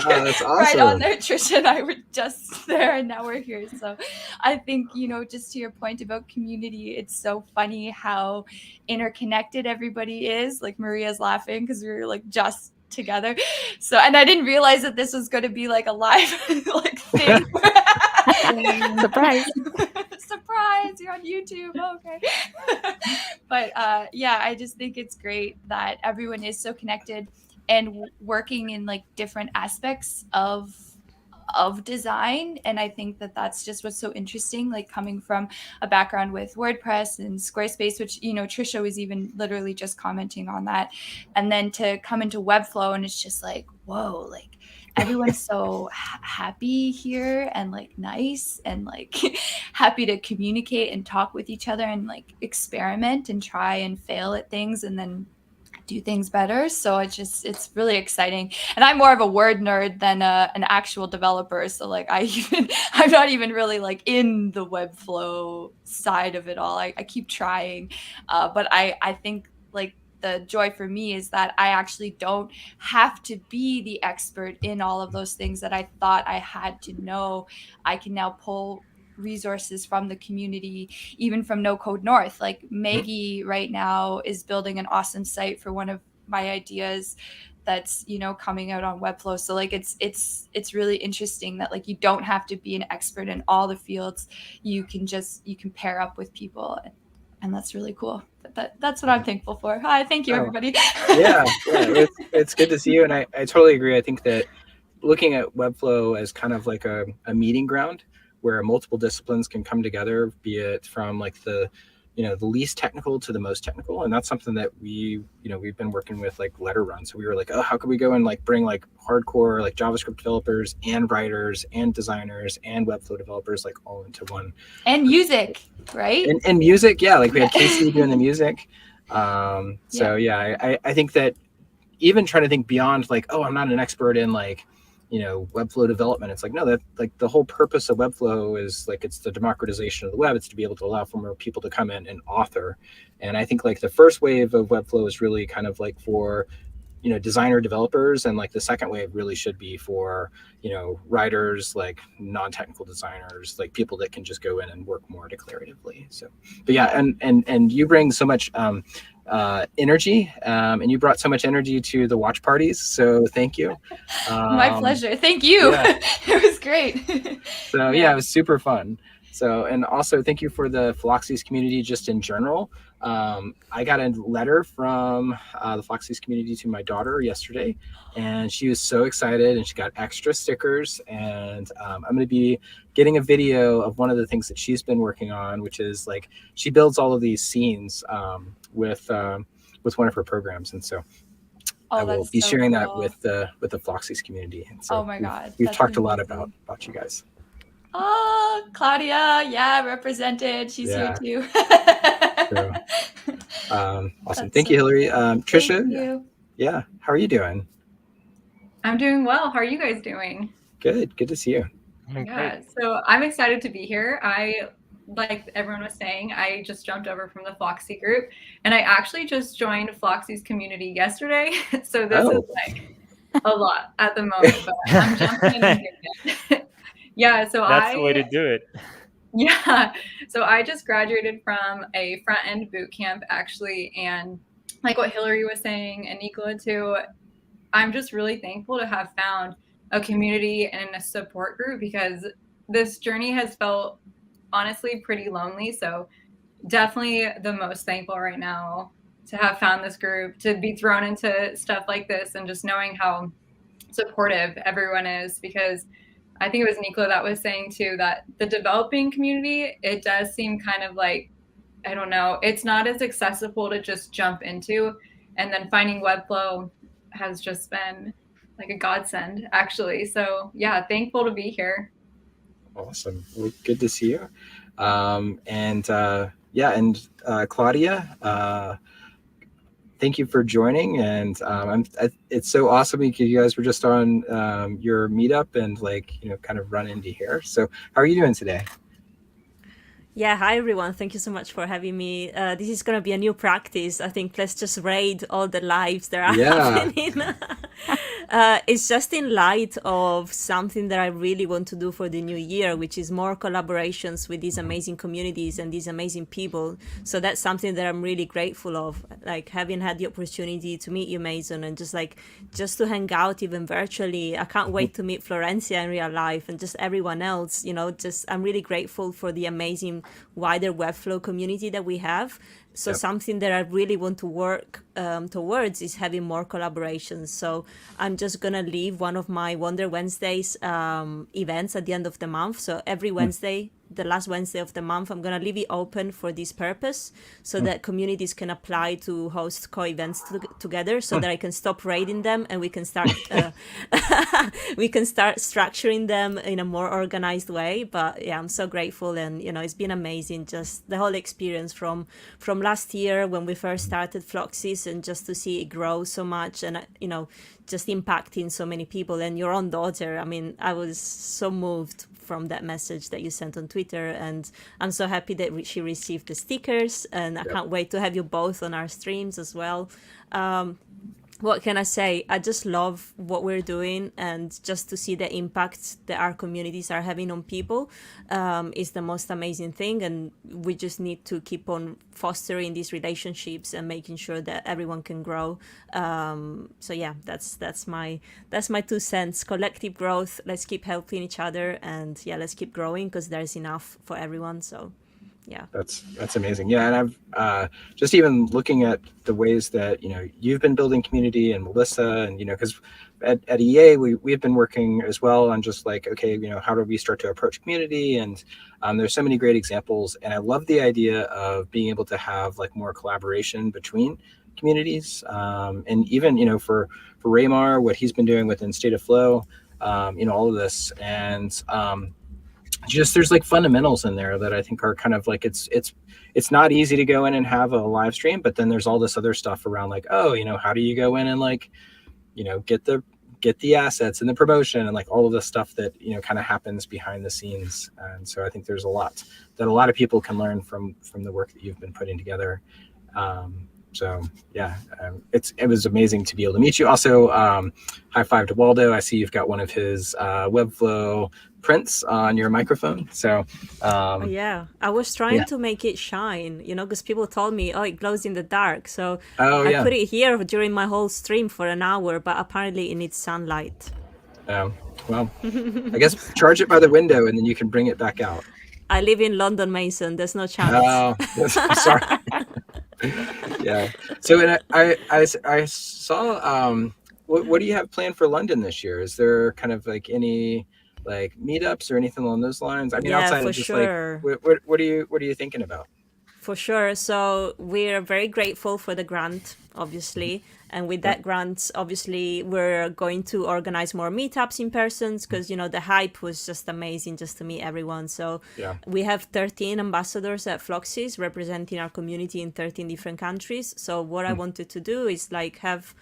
That's awesome. Right on there. Tricia and I were just there, and now we're here. So I think, just to your point about community, it's so funny how interconnected everybody is. Like Maria's laughing because we were just together. So, and I didn't realize that this was going to be a live thing. Surprise. surprise, you're on YouTube. Okay. But yeah, I just think it's great that everyone is so connected and working in like different aspects of design. And I think that that's just what's so interesting, like coming from a background with WordPress and Squarespace, which, you know, Tricia was even literally just commenting on that. And then to come into Webflow and it's just like, whoa, like everyone's so happy here and like nice and like happy to communicate and talk with each other and like experiment and try and fail at things and then do things better. So it's really exciting. And I'm more of a word nerd than an actual developer. So like I'm not even really like in the Webflow side of it all. I keep trying. But I think like the joy for me is that I actually don't have to be the expert in all of those things that I thought I had to know. I can now pull resources from the community, even from No Code North. Like Maggie right now is building an awesome site for one of my ideas that's, you know, coming out on Webflow. So like it's really interesting that like you don't have to be an expert in all the fields. You can pair up with people, and that's really cool. That's what I'm thankful for. Hi, thank you, everybody. Yeah, it's good to see you, and I totally agree. I think that looking at Webflow as kind of like a meeting ground where multiple disciplines can come together, be it from like the least technical to the most technical. And that's something that we've been working with like Letter Run. So we were like, oh, how can we go and like bring like hardcore like JavaScript developers and writers and designers and Webflow developers like all into one. And music, right? And music, yeah. Like we had Casey doing the music. So yeah, I think that even trying to think beyond like, oh, I'm not an expert in like, Webflow development. It's like, no, that like the whole purpose of Webflow is like, it's the democratization of the web. It's to be able to allow for more people to come in and author. And I think like the first wave of Webflow is really kind of like for, designer developers. And like the second wave really should be for, writers, like non-technical designers, like people that can just go in and work more declaratively. So, but yeah, and you bring so much, energy, and you brought so much energy to the watch parties, so thank you. My pleasure. Thank you. Yeah. It was great. So yeah, it was super fun. So, and also thank you for the Phloxes community just in general. I got a letter from the Phloxes community to my daughter yesterday, and she was so excited, and she got extra stickers, and I'm going to be getting a video of one of the things that she's been working on, which is like she builds all of these scenes with one of her programs, and so I will be sharing that with the Phloxes community. And so oh my God, we've talked a lot about you guys. Oh, Claudia, yeah, represented. She's here too. So, awesome. Thank you, Hilary. Tricia, Thank you. Yeah, how are you doing? I'm doing well. How are you guys doing? Good to see you. Yeah, so I'm excited to be here. Like everyone was saying, I just jumped over from the Phloxy group, and I actually just joined Phloxy's community yesterday. So this is like a lot at the moment, but I'm jumping in and doing it. Yeah, so that's the way to do it. Yeah, so I just graduated from a front-end boot camp actually, and like what Hilary was saying and Nicola too, I'm just really thankful to have found a community and a support group, because this journey has felt honestly pretty lonely. So definitely the most thankful right now to have found this group, to be thrown into stuff like this, and just knowing how supportive everyone is, because I think it was Nicola that was saying too that the developing community, it does seem kind of like, I don't know, it's not as accessible to just jump into, and then finding Webflow has just been like a godsend actually. So yeah, thankful to be here. Awesome. Well, good to see you. Claudia, thank you for joining. And it's so awesome because you guys were just on your meetup and like, kind of run into here. So how are you doing today? Yeah, hi everyone. Thank you so much for having me. This is going to be a new practice. I think let's just raid all the lives that are happening. It's just in light of something that I really want to do for the new year, which is more collaborations with these amazing communities and these amazing people. So that's something that I'm really grateful of, like having had the opportunity to meet you, Mason, and just to hang out even virtually. I can't wait to meet Florencia in real life and just everyone else, I'm really grateful for the amazing wider Webflow community that we have. So something that I really want to work towards is having more collaborations. So I'm just going to leave one of my Wonder Wednesdays events at the end of the month. So every Wednesday, the last Wednesday of the month, I'm going to leave it open for this purpose so that communities can apply to host co-events together so that I can stop raiding them and we can start structuring them in a more organized way. But yeah, I'm so grateful, and it's been amazing, just the whole experience from last year when we first started Fluxys, and just to see it grow so much and just impacting so many people. And your own daughter, I mean, I was so moved from that message that you sent on Twitter, and I'm so happy that she received the stickers, and I can't wait to have you both on our streams as well. What can I say? I just love what we're doing, and just to see the impact that our communities are having on people is the most amazing thing. And we just need to keep on fostering these relationships and making sure that everyone can grow. So yeah, that's my 2 cents. Collective growth. Let's keep helping each other, and yeah, let's keep growing because there's enough for everyone. So. Yeah, that's amazing. Yeah, and I've just even looking at the ways that you've been building community, and Melissa, and because at EA we've been working as well on just like, okay, how do we start to approach community, and there's so many great examples, and I love the idea of being able to have like more collaboration between communities, and even for Raymar, what he's been doing within State of Flow, all of this, and just there's like fundamentals in there that I think are kind of like it's not easy to go in and have a live stream, but then there's all this other stuff around like, how do you go in and like get the assets and the promotion and like all of the stuff that kind of happens behind the scenes. And so I think there's a lot that a lot of people can learn from the work that you've been putting together. So yeah, it was amazing to be able to meet you. Also, high five to Waldo. I see you've got one of his Webflow prints on your microphone. So yeah, I was trying to make it shine, because people told me, it glows in the dark. So I put it here during my whole stream for an hour, but apparently it needs sunlight. Well, I guess charge it by the window and then you can bring it back out. I live in London, Mason. There's no chance. Oh, sorry. Yeah. So and I saw what do you have planned for London this year? Is there kind of like any like meetups or anything along those lines? I mean, outside of just like what are you thinking about? For sure. So we're very grateful for the grant, obviously. And with that grant, obviously, we're going to organize more meetups in person because, the hype was just amazing just to meet everyone. So we have 13 ambassadors at Fluxys representing our community in 13 different countries. So what I wanted to do is like have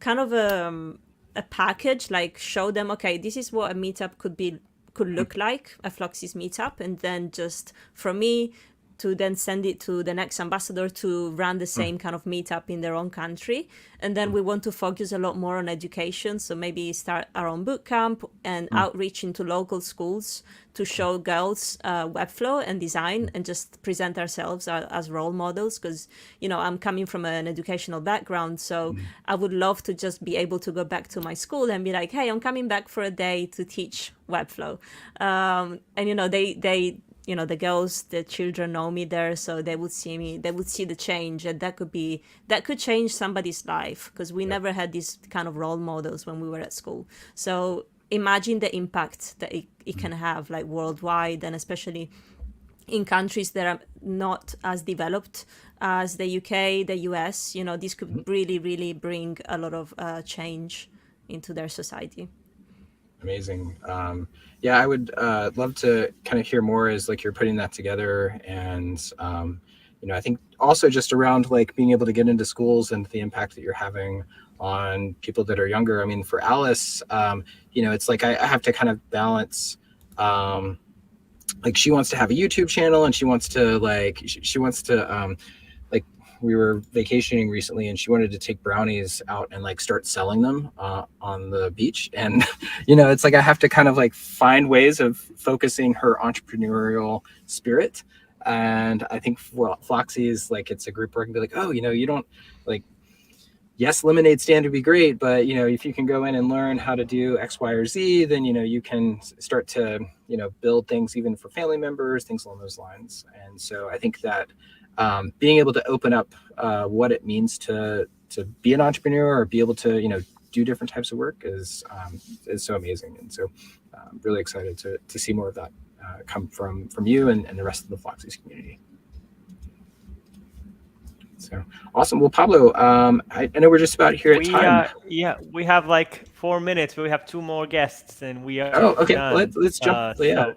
kind of a package, like show them, okay, this is what a meetup could look like, a Fluxys meetup. And then just from me, to then send it to the next ambassador to run the same kind of meetup in their own country. And then we want to focus a lot more on education. So maybe start our own boot camp and outreach into local schools to show girls Webflow and design and just present ourselves as role models. Because, I'm coming from an educational background. So I would love to just be able to go back to my school and be like, hey, I'm coming back for a day to teach Webflow. And, the girls, the children know me there, so they would see me, they would see the change, and that could change somebody's life, because we never had these kind of role models when we were at school. So imagine the impact that it can have, like worldwide, and especially in countries that are not as developed as the UK, the US. This could really, really bring a lot of change into their society. Amazing. Yeah, I would love to kind of hear more as like you're putting that together, and I think also just around like being able to get into schools and the impact that you're having on people that are younger. I mean, for Alice, it's like I have to kind of balance. Like she wants to have a YouTube channel, and she wants to we were vacationing recently and she wanted to take brownies out and like start selling them on the beach. And, it's like I have to kind of like find ways of focusing her entrepreneurial spirit. And I think Fluxys, like it's a group where I can be like, oh, you don't like, yes, lemonade stand would be great, but if you can go in and learn how to do X, Y, or Z, then you can start to build things even for family members, things along those lines. And so I think that being able to open up what it means to be an entrepreneur or be able to do different types of work is so amazing. And so I'm really excited to see more of that come from you and the rest of the Floxies community. So awesome. Well, Pablo, I know we're just about here at time. We have like 4 minutes, but we have 2 more guests, and we are. Oh, okay. Done. Let's jump. So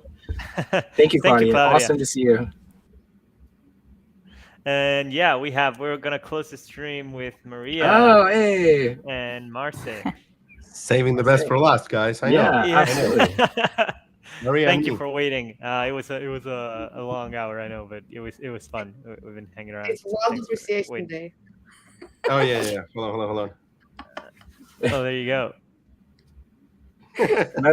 Thank you, Claudia. Awesome to see you. And we're gonna close the stream with Maria. Oh, hey. And Marce. Saving the best for last, guys. I know. Absolutely. Maria, thank you for waiting. It was a long hour, I know, but it was fun. We've been hanging around. It's Waldo Appreciation Day. Oh yeah. Hold on. Oh, there you go. And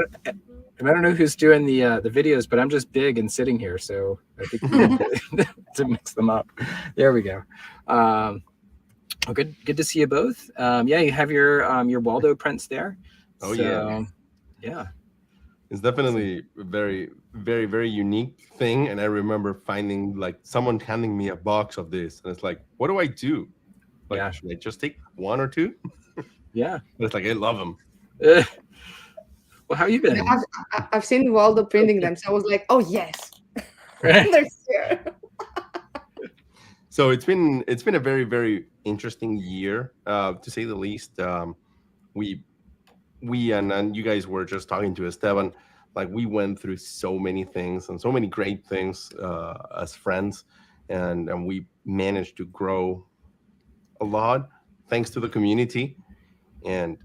I don't know who's doing the videos, but I'm just big and sitting here, so I think we need to mix them up. There we go. Well, good to see you both. You have your Waldo prints there. Oh, so, yeah. It's definitely a very, very, very unique thing. And I remember finding like someone handing me a box of this, and it's like, what do I do? Like, should I just take 1 or 2? Yeah. But it's like, I love them. Well, how you been? I've seen Waldo printing them, so I was like, oh yes. So it's been a very, very interesting year, to say the least. We and you guys were just talking to Esteban, like we went through so many things and so many great things as friends, and we managed to grow a lot thanks to the community. And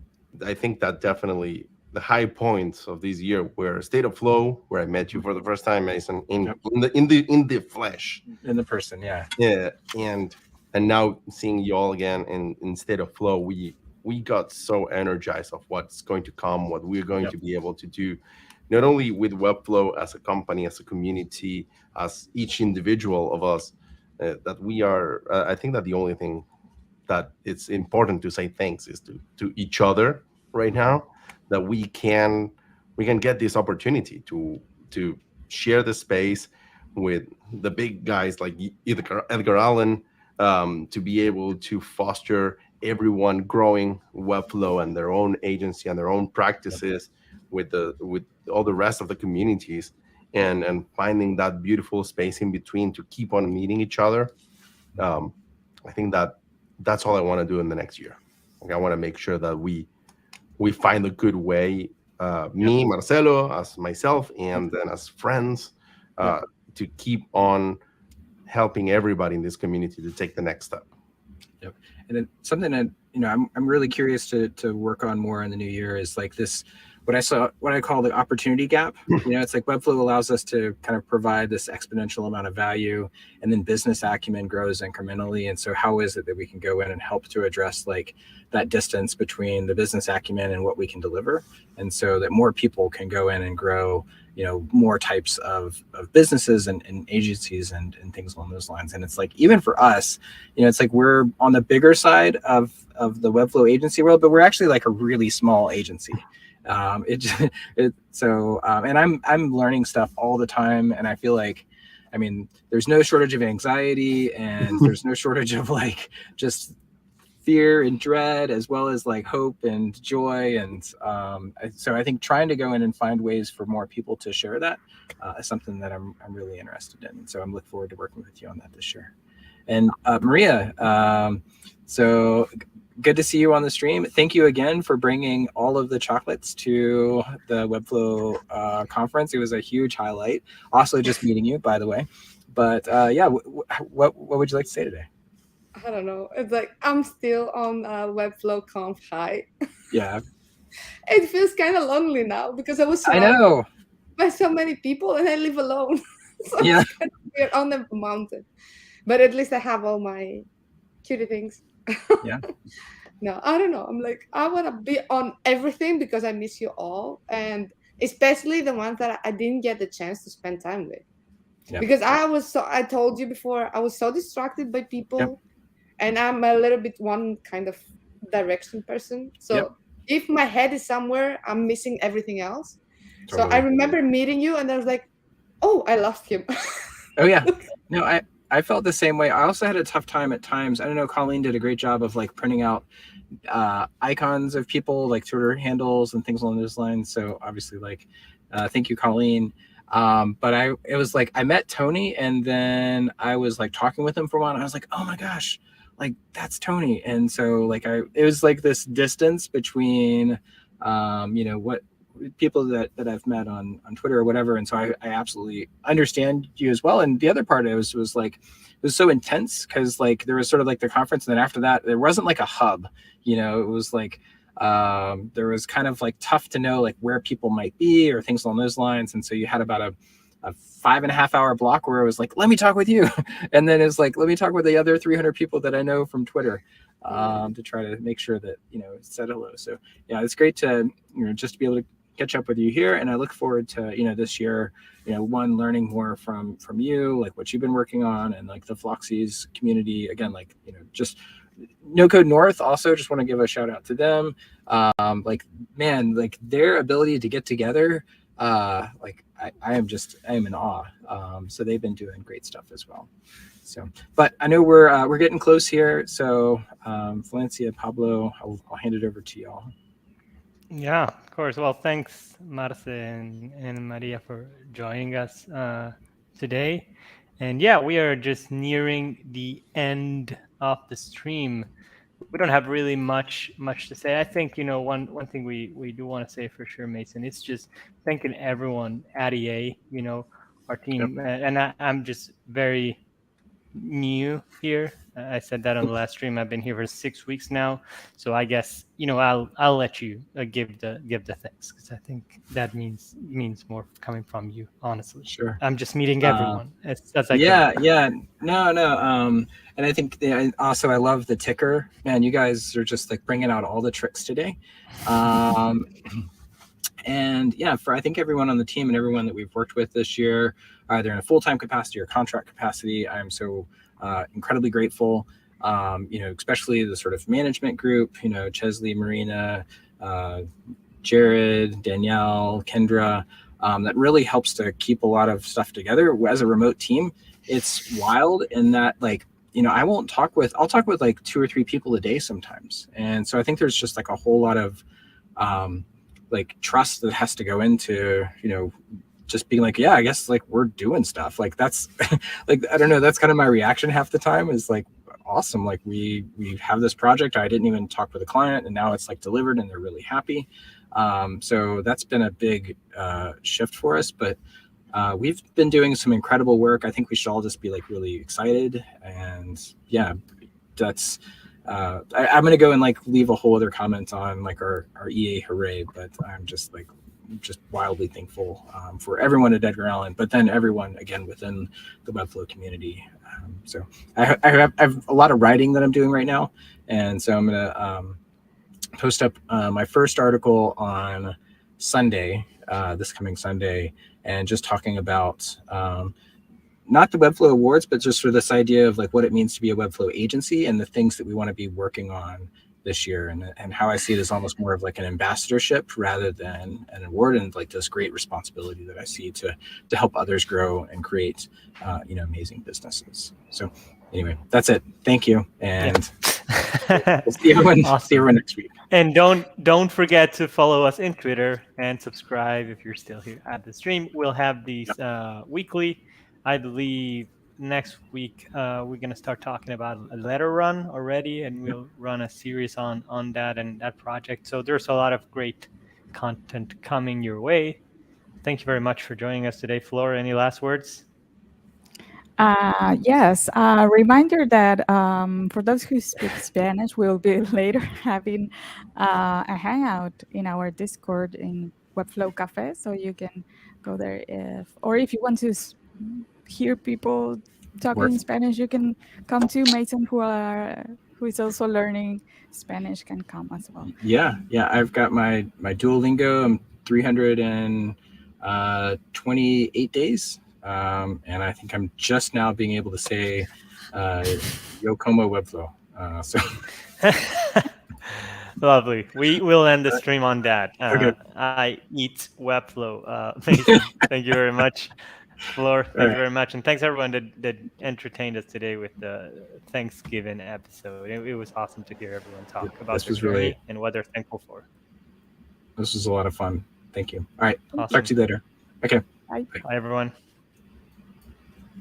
I think that definitely the high points of this year were State of Flow, where I met you for the first time, Mason, in the flesh, in the person, and now seeing you all again in State of Flow, we got so energized of what's going to come, what we're going to be able to do, not only with Webflow as a company, as a community, as each individual of us, that we are. I think that the only thing that it's important to say thanks is to each other right now, that we can get this opportunity to share the space with the big guys like Edgar Allan, to be able to foster everyone growing Webflow and their own agency and their own practices with all the rest of the communities, and finding that beautiful space in between to keep on meeting each other. I think that's all I want to do in the next year. Like, I want to make sure that we find a good way, me, Marcelo, as myself, and then as friends, to keep on helping everybody in this community to take the next step. Yep. And then something that I'm really curious to work on more in the new year is like this, what I call the opportunity gap. It's like Webflow allows us to kind of provide this exponential amount of value, and then business acumen grows incrementally. And so how is it that we can go in and help to address like that distance between the business acumen and what we can deliver, and so that more people can go in and grow more types of businesses and agencies and things along those lines. And it's like, even for us, it's like we're on the bigger side of the Webflow agency world, but we're actually like a really small agency. And I'm learning stuff all the time, and I feel like, there's no shortage of anxiety, and there's no shortage of like just fear and dread, as well as like hope and joy. And so I think trying to go in and find ways for more people to share that is something that I'm really interested in. So I'm looking forward to working with you on that this year. And Maria, so good to see you on the stream. Thank you again for bringing all of the chocolates to the Webflow conference. It was a huge highlight. Also, just meeting you, by the way. But what would you like to say today? I don't know. It's like I'm still on Webflow Conf high. Yeah. It feels kind of lonely now because I was surrounded by so many people, and I live alone. So yeah. It's kind of weird on the mountain. But at least I have all my cutie things. Yeah. No, I don't know. I'm like, I want to be on everything because I miss you all. And especially the ones that I didn't get the chance to spend time with. Yeah. Because I told you before, I was so distracted by people. Yeah. And I'm a little bit one kind of direction person. So if my head is somewhere, I'm missing everything else. So I remember meeting you and I was like, oh, I lost him. Oh yeah. No, I felt the same way. I also had a tough time at times. I don't know, Colleen did a great job of like printing out icons of people, like Twitter handles and things along those lines. So obviously, like, thank you, Colleen. But it was like I met Tony, and then I was like talking with him for a while, and I was like, oh my gosh, like that's Tony. And so like it was like this distance between you know, what people that I've met on Twitter or whatever. And so I absolutely understand you as well. And the other part was like, it was so intense because like there was sort of like the conference, and then after that there wasn't like a hub, you know. It was like there was kind of like tough to know like where people might be or things along those lines. And so you had about a 5.5 hour block where it was like, let me talk with you, and then it's like, let me talk with the other 300 people that I know from Twitter, to try to make sure that, you know, said hello. So yeah, it's great to, you know, just to be able to catch up with you here. And I look forward to, you know, this year, you know, learning more from you, like what you've been working on, and like the Floxies community again, like, you know, just No Code North also just want to give a shout out to them. Like, man, like their ability to get together, like I am in awe. So they've been doing great stuff as well. So, but I know we're getting close here. So Valencia, Pablo, I'll hand it over to y'all. Yeah, of course. Well, thanks, Marce and Maria, for joining us today. And yeah, we are just nearing the end of the stream. We don't have really much to say. I think, you know, one thing we do want to say for sure, Mason, it's just thanking everyone at EA, you know, our team. And I'm just very new here. I said that on the last stream. I've been here for 6 weeks now, so I guess, you know, I'll let you give the thanks, because I think that means more coming from you, honestly. Sure. I'm just meeting everyone. That's like yeah. No. And I think also I love the ticker. Man, you guys are just like bringing out all the tricks today. And yeah, for I think everyone on the team and everyone that we've worked with this year, either in a full-time capacity or contract capacity, I am so incredibly grateful. You know, especially the sort of management group, you know, Chesley, Marina, Jared, Danielle, Kendra, that really helps to keep a lot of stuff together as a remote team. It's wild in that, like, you know, I'll talk with like 2 or 3 people a day sometimes. And so I think there's just like a whole lot of like trust that has to go into, you know, just being like, yeah, I guess like we're doing stuff. Like that's like, I don't know, that's kind of my reaction half the time, is like, awesome. Like we have this project. I didn't even talk with the client, and now it's like delivered and they're really happy. So that's been a big shift for us, but we've been doing some incredible work. I think we should all just be like really excited. And yeah, that's, I'm going to go and like leave a whole other comment on like our EA hooray, but I'm just wildly thankful for everyone at Edgar Allan, but then everyone again within the Webflow community. So I have a lot of writing that I'm doing right now, and so I'm going to post up my first article on Sunday, this coming Sunday, and just talking about not the Webflow Awards, but just sort of this idea of like what it means to be a Webflow agency and the things that we want to be working on this year, and how I see it as almost more of like an ambassadorship rather than an award, and like this great responsibility that I see to help others grow and create you know, amazing businesses. So anyway, that's it. Thank you, and we'll see everyone, Awesome. see everyone next week. And don't forget to follow us in Twitter and subscribe if you're still here at the stream. We'll have these weekly. I believe next week we're going to start talking about a letter run already, and we'll run a series on that and that project. So there's a lot of great content coming your way. Thank you very much for joining us today. Flora, any last words? Yes, reminder that for those who speak Spanish, we'll be later having a hangout in our Discord in Webflow Cafe, so you can go there if you want to hear people talking in Spanish, you can come to Mason, who is also learning Spanish, can come as well. Yeah, I've got my Duolingo. I'm 328 days. And I think I'm just now being able to say Yo como Webflow. So Lovely. We will end the stream on that. Okay. I eat Webflow. Amazing. Thank you very much, Flor. Thank you very much, and thanks everyone that entertained us today with the Thanksgiving episode. It was awesome to hear everyone talk about their journey and what they're thankful for. This was a lot of fun. Thank you. All right. Awesome. Talk to you later. Okay. Bye. Bye, everyone.